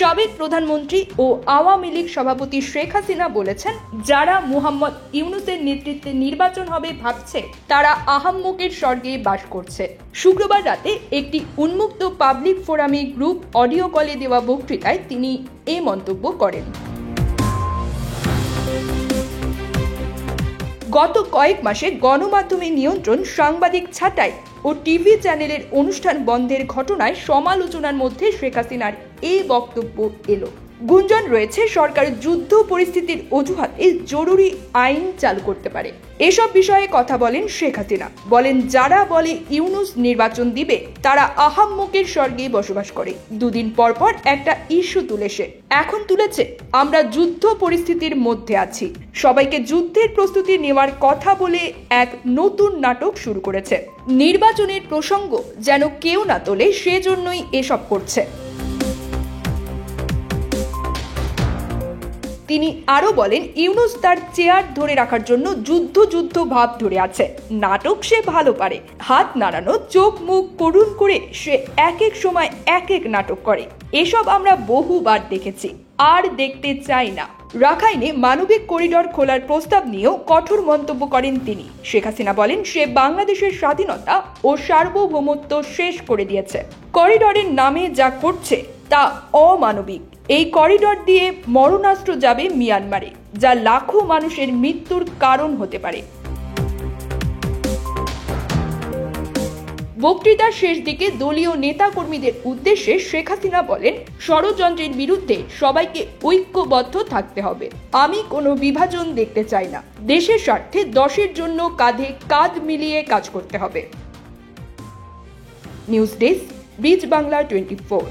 সাবেক প্রধানমন্ত্রী ও আওয়ামী লীগ সভাপতি শেখ হাসিনা বলেছেন, যারা মোহাম্মদ ইউনূসের নেতৃত্বে নির্বাচন হবে ভাবছে তারা আহাম্মকের স্বর্গে বাস করছে। শুক্রবার রাতে একটি উন্মুক্ত পাবলিক ফোরামে গ্রুপ অডিও কলে দেওয়া বক্তৃতায় তিনি এই মন্তব্য করেন। গত কয়েক মাসে গণমাধ্যমে নিয়ন্ত্রণ, সাংবাদিক ছাঁটাই ও টিভি চ্যানেলের অনুষ্ঠান বন্ধের ঘটনায় সমালোচনার মধ্যে শেখ হাসিনার এই বক্তব্য এলো। গুঞ্জন রয়েছে সরকার যুদ্ধ পরিস্থিতির অজুহাতে জরুরি আইন চালু করতে পারে। এসব বিষয়ে কথা বলেন শেখ হাসিনা। বলেন, যারা বলে ইউনূস নির্বাচন দিবে তারা আহাম্মকের স্বর্গে বসবাস করে। দুদিন পর পর একটা ইস্যু এখন তুলেছে আমরা যুদ্ধ পরিস্থিতির মধ্যে আছি, সবাইকে যুদ্ধের প্রস্তুতি নেওয়ার কথা বলে এক নতুন নাটক শুরু করেছে। নির্বাচনের প্রসঙ্গ যেন কেউ না তোলে সেজন্যই এসব করছে। তিনি আরো বলেন, ইউনূস তার চেয়ার ধরে রাখার জন্য যুদ্ধ ভাব ধরে আছে। নাটক সে ভালো পারে, হাত নাড়ানো, চোখ মুখ করুণ করে সে এক এক সময় এক এক নাটক করে। এসব আমরা বহুবার দেখেছি, আর দেখতে চাই না। রাখাইনে মানবিক করিডর খোলার প্রস্তাব নিয়েও কঠোর মন্তব্য করেন তিনি। শেখ হাসিনা বলেন, সে বাংলাদেশের স্বাধীনতা ও সার্বভৌমত্ব শেষ করে দিয়েছে। করিডরের নামে যা করছে তা অমানবিক। এই করিডর দিয়ে মরণাস্ত্র যাবে মিয়ানমারে, যা লাখো মানুষের মৃত্যুর কারণ হতে পারে। বক্তৃতার শেষ দিকে দলীয় নেতাকর্মীদের উদ্দেশ্যে শেখ হাসিনা বলেন, ষড়যন্ত্রের বিরুদ্ধে সবাইকে ঐক্যবদ্ধ থাকতে হবে। আমি কোনো বিভাজন দেখতে চাই না। দেশের স্বার্থে 10-এর জন্য কাঁধে কাঁধ মিলিয়ে কাজ করতে হবে। নিউজ ডেস্ক, বীজ বাংলা 24।